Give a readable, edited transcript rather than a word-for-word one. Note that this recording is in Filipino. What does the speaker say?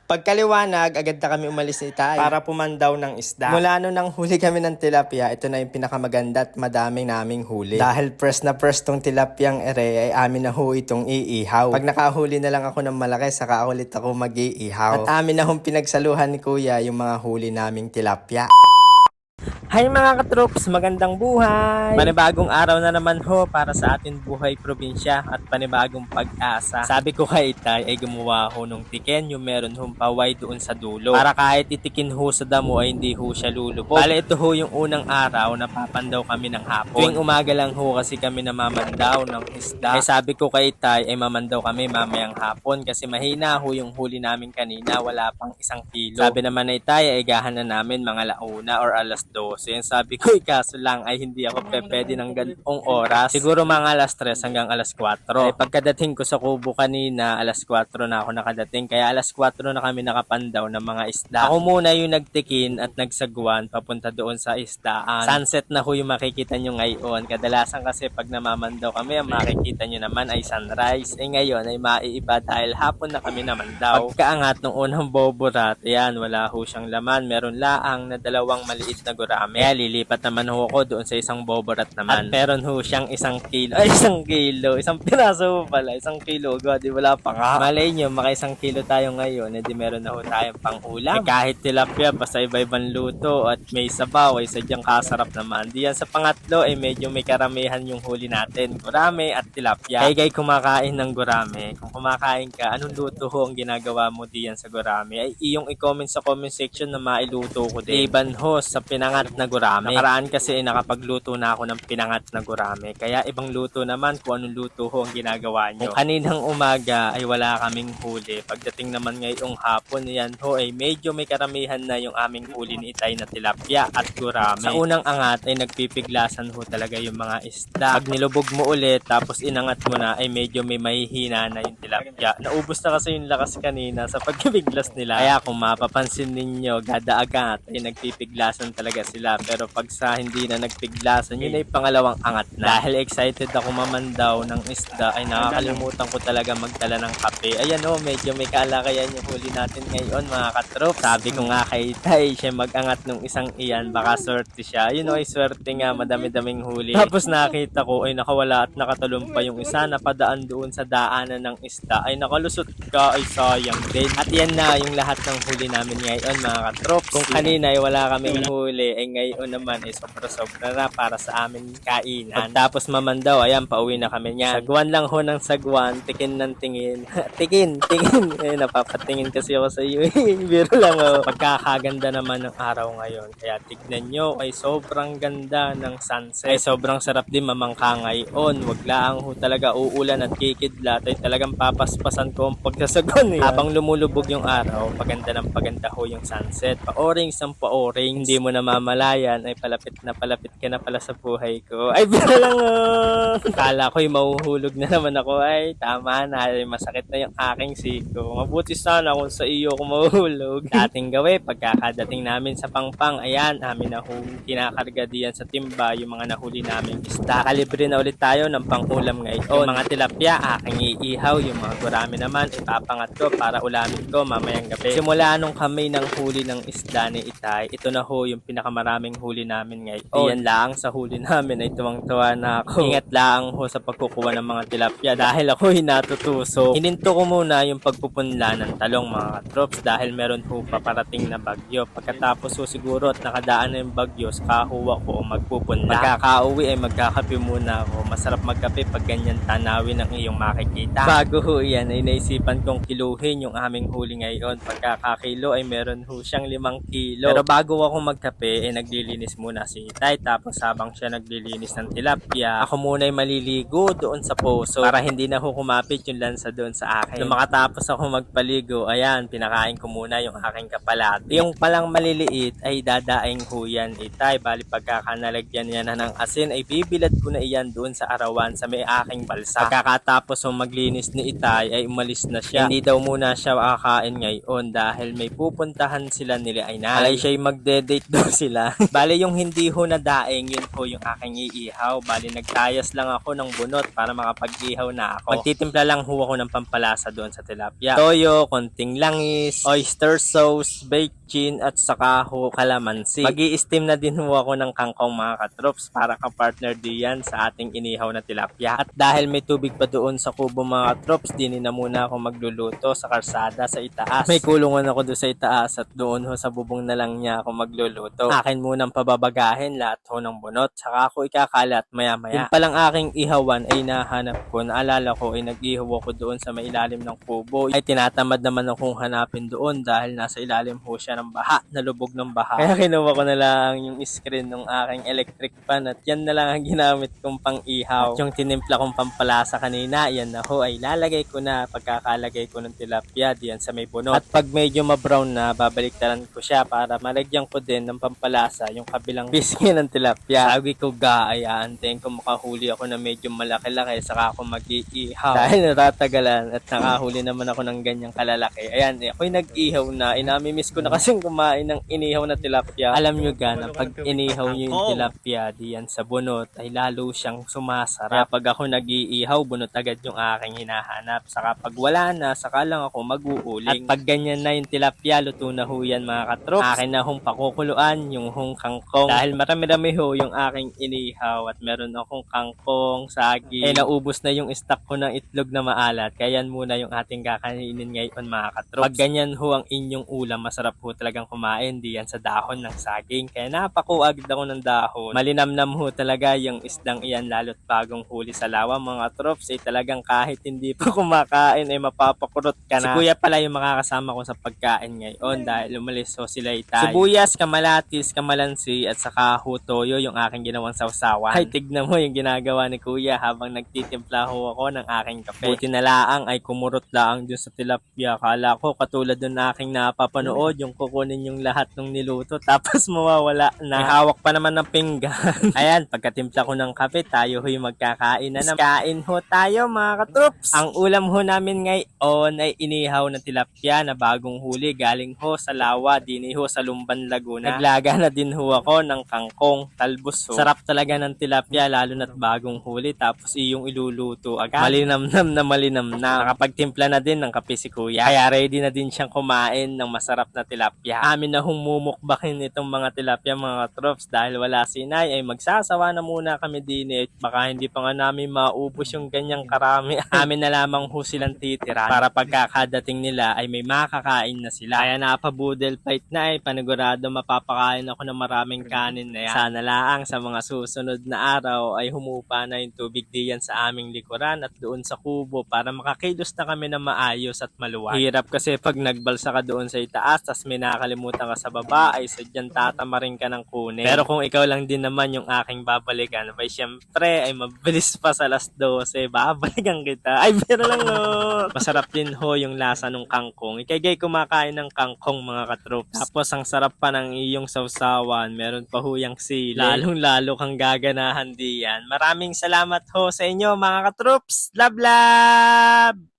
Pagkaliwanag, agad na kami umalis ni Tay para pumandaw ng isda. Mula nung nang huli kami ng tilapia, ito na yung pinakamaganda at madami naming huli. Dahil first na first tong tilapiyang ere ay amin na ho itong iihaw. Pag nakahuli na lang ako ng malaki, saka ulit ako mag-iihaw. At amin na hong pinagsaluhan ni Kuya yung mga huli naming tilapia. Hi mga katroops, magandang buhay! Panibagong araw na naman ho para sa atin buhay probinsya at panibagong pag-asa. Sabi ko kay Itay ay gumawa ho nung tiken yung meron hong paway doon sa dulo. Para kahit itikin ho sa damo ay hindi ho siya lulubog. Bale ito ho yung unang araw na papandaw kami ng hapon. Tuwing umaga lang ho kasi kami namamandaw ng isda. Sabi ko kay Itay ay mamandaw kami mamayang hapon kasi mahina ho yung huli namin kanina, wala pang 1 kilo. Sabi naman na Itay ay gahan na namin mga 1 or 12. Yan sabi ko, kaso lang ay hindi ako pwede ng ganong oras. Siguro mga 3 hanggang 4. Ay pagkadating ko sa kubo kanina, 4 na ako nakadating. Kaya 4 na kami nakapandaw ng mga isda. Ako muna yung nagtikin at nagsagwan papunta doon sa isdaan. Sunset na ho yung makikita nyo ngayon. Kadalasan kasi pag namamandaw kami, ang makikita nyo naman ay sunrise. Ngayon ay maiiba dahil hapon na kami namandaw. Pagkaangat ng unang boborat, ayan, wala ho siyang laman. Meron laang na 2 maliit na gurame. Kaya lilipat naman ho ako doon sa isang boborat naman. At meron ho siyang 1 kilo. Ay, 1 kilo. Isang piraso pala. 1 kilo. God, wala pa nga. Malay nyo, maka 1 kilo tayo ngayon. Di meron na ho tayong pang ulam. Kahit tilapia, basta iba-ibang luto at may sabaw, ay sadyang kasarap naman. Diyan sa pangatlo, ay medyo may karamihan yung huli natin. Gurame at tilapia. Kaya kumakain ng gurame. Kung kumakain ka, anong luto ho ang ginagawa mo diyan sa gurame? Ay iyong i-comment sa comment section na mailuto ko din. Iban ho sa pinangat na gurame. Nakaraan kasi nakapagluto na ako ng pinangat na gurame. Kaya ibang luto naman kung anong luto ho ang ginagawa nyo. Kung kaninang umaga ay wala kaming huli. Pagdating naman ngayong hapon, yan ho ay medyo may karamihan na yung aming huli ni Itay na tilapia at gurame. Sa unang angat ay nagpipiglasan ho talaga yung mga isda. Pag nilubog mo ulit tapos inangat mo na ay medyo may mahihina na yung tilapia. Naubos na kasi yung lakas kanina sa pagpipiglas nila. Kaya kung mapapansin ninyo, gada agad ay nagpipiglasan talaga sila. Pero pag sa hindi na nagpiglasan, yun ay pangalawang angat na. Dahil excited ako mamandaw ng isda, ay nakakalimutan ko talaga magdala ng kape. Ayan o, medyo may kalakayan yung huli natin ngayon mga katrop. Sabi ko nga kay Tay, siya mag-angat nung isang iyan, baka swerte siya. Yun o, ay swerte nga, madami-daming huli. Tapos nakita ko ay nakawala at nakatalon pa yung isa, napadaan doon sa daanan ng isda. Ay nakalusot ka, ay sayang din. At yan na yung lahat ng huli namin ngayon mga katrop. Kung kanina ay wala kaming huli, ay ngayon naman ay sobra-sobra na para sa amin kainan. Pagtapos mamandaw, ayan, pauwi na kami niyan. Sagwan lang ho ng sagwan, tikin ng tingin. tingin. Eh, napapatingin kasi ako sa iyo. Biro lang ho. Pagkakaganda naman ng araw ngayon. Kaya tignan nyo, ay sobrang ganda ng sunset. Ay sobrang sarap din mamangka ngayon. Wag lang ho talaga uulan at kikidlat. Ay talagang papaspasan ko ang pagsasagon. Habang lumulubog yung araw, paganda ng paganda ho yung sunset. Pa-orange ng pa-orange. Hindi mo na mamalayan ay palapit ka na pala sa buhay ko. Ay, bira lang oh. Kala ko'y mahuhulog na naman ako. Ay, tama na. Ay, masakit na yung aking siko. Mabuti sana kung sa iyo ako mahuhulog. Dating gawi, pagkakadating namin sa Pangpang, ayan, amin na kinakarga diyan sa timba yung mga nahuli namin isda. Kalibre na ulit tayo ng pangulam ngayon. Yung mga tilapia, aking iihaw. Yung mga gurami naman, ipapangat ko para ulamin ko mamayang gabi. Simula nung kami ng huli ng isda ni Itay, ito na ho yung pinakamaraming huli namin ngayon. Yan lang sa huli namin ay tuwang-tuwa na ako. Ingat lang ho sa pagkukuha ng mga tilapia dahil ako'y natutusok. Hininto ko muna yung pagpupunla ng talong mga katrops dahil meron ho paparating na bagyo. Pagkatapos ho siguro at nakadaan na yung bagyo, kahuwa ko o magpupunla. Pagkakauwi ay magkakape muna ako. Masarap magkape pag ganyan tanawin ang iyong makikita. Bago ho yan ay naisipan kong kiluhin yung aming huli ngayon. Pagkakakilo ay meron ho siyang 5 kilo. Pero bago ako magkape ay naglilinis muna si Itay. Tapos habang siya naglilinis ng tilapia, ako muna ay maliligo doon sa poso para hindi na ho kumapit yung lansa doon sa akin. Nung makatapos ako magpaligo, ayan, pinakain ko muna yung aking kapalati. Yung palang maliliit ay dadaing ho yan Itay. Bali pagkakanalagyan niya na ng asin ay bibilad ko na iyan doon sa arawan sa may aking balsa. Pagkakatapos ng maglinis ni Itay ay umalis na siya. Hindi daw muna siya kakain ngayon dahil may pupuntahan sila nila ay nalay siya'y magde-date daw sila. lang. Bali yung hindi ho na daing, yun po yung aking iihaw. Bali nagtayas lang ako ng bunot para makapag-ihaw na ako. Magtitimpla lang ho ako ng pampalasa doon sa tilapia. Toyo, konting langis, oyster sauce, baked chin, at saka ho kalamansi. Mag-i-steam na din ho ako ng kangkong mga katrops para ka-partner diyan sa ating inihaw na tilapia. At dahil may tubig pa doon sa kubo mga katrops, din na muna ako magluluto sa karsada sa itaas. May kulungan ako doon sa itaas at doon ho sa bubong na lang niya ako magluluto. Akin munang pababagahin lahat ho ng bunot, saka ako ikakalat maya-maya. Yung palang aking ihawan ay nahanap ko, naalala ko ay nag-ihaw ako doon sa may ilalim ng kubo. Ay tinatamad naman akong hanapin doon dahil nasa ilalim ho siya ng baha, nalubog ng baha. Kaya kinuha ko na lang yung screen ng aking electric pan at yan na lang ang ginamit kong pang ihaw. At yung tinimpla kong pampalasa kanina, yan na ho ay lalagay ko na pagkakalagay ko ng tilapia diyan sa may bunot. At pag medyo ma-brown na, babaliktaran ko siya para malagyan ko din ng pampalasa yung kabilang biscuit ng tilapia. Sabi ko ay aantayin ko makahuli ako na medyo malaki-laki saka ako mag-iihaw. Dahil natatagalan at nakahuli naman ako ng ganyang kalalaki. Ayan, ako'y nag-ihaw na. Inamimiss ko na kasing kumain ng inihaw na tilapia. Alam nyo gana, pag inihaw nyo yung tilapia diyan sa bunot ay lalo siyang sumasarap. Kaya pag ako nag-iihaw, bunot agad yung aking hinahanap. Saka pag wala na, saka lang ako mag-uuling. At pag ganyan na yung tilapia, luto na ho yan mga katrops. Akin na hong pakukuluan yung hong kangkong. Dahil marami-rami ho yung aking inihaw at meron akong kangkong, saging. Naubos na yung stock ko ng itlog na maalat. Kaya yan muna yung ating kakainin ngayon mga katrops. Pag ganyan ho ang inyong ulam, masarap ho talagang kumain diyan sa dahon ng saging. Kaya napakuagad ako ng dahon. Malinamnam ho talaga yung isdang iyan lalo't bagong huli sa lawa mga katrops. Talagang kahit hindi pa kumakain ay mapapakurot ka na. Si kuya pala yung makakasama ko sa pagkain ngayon dahil umalis ho sila tayo. Sibuyas, kamalatis, kamalansi at saka ho toyo yung aking ginawang sawsawan. Ay tignan mo yung ginagawa ni kuya habang nagtitimpla ho ako ng aking kape. Buti na laang ay kumurot laang dun sa tilapia. Kala ko katulad dun aking napapanood yung kukunin yung lahat ng niluto tapos mawawala na. May hawak pa naman ng pinggan. Ayan, pagkatimpla ko ng kape, tayo ho'y magkakain na naman. Kain ho tayo mga katrops. Ang ulam ho namin ngayon ay inihaw na tilapia na bagong huli galing ho sa lawa, dini ho sa Lumban, Laguna. Naglaga na din ho ako ng kangkong, talbos ho. Sarap talaga ng tilapia lalo na't bagong huli tapos iyong iluluto agad. Malinamnam na malinamnam. Nakapagtimpla na din ng kape si kuya. Kaya ready na din siyang kumain ng masarap na tilapia. Amin na humumukbakin itong mga tilapia mga katrops dahil wala si inay ay magsasawa na muna kami din at baka hindi pa nga namin maubos yung ganyang karami. Amin na lamang ho silang titira para pagkakadating nila ay may makakain na sila. Kaya napabudel fight na ay panigurado mapapakain ako ng maraming kanin na yan. Sana laang sa mga susunod na araw ay humupa na yung tubig diyan sa aming likuran at doon sa kubo para makakilos na kami na maayos at maluwag. Hirap kasi pag nagbalsa ka doon sa itaas tas may nakalimutan ka sa baba ay sadyang tatamarin ka ng kunin. Pero kung ikaw lang din naman yung aking babalikan, ay syempre ay mabilis pa sa alas 12, babalikan kita. Ay pero lang no. Masarap din ho yung lasa ng kangkong. Ikagay kumakain ng kangkong mga katrops. Tapos ang sarap pa ng iyong sawsawan. Meron pa ho yung sili. Lalong lalo kang gaganahan diyan. Maraming salamat ho sa inyo mga katrops. Love love!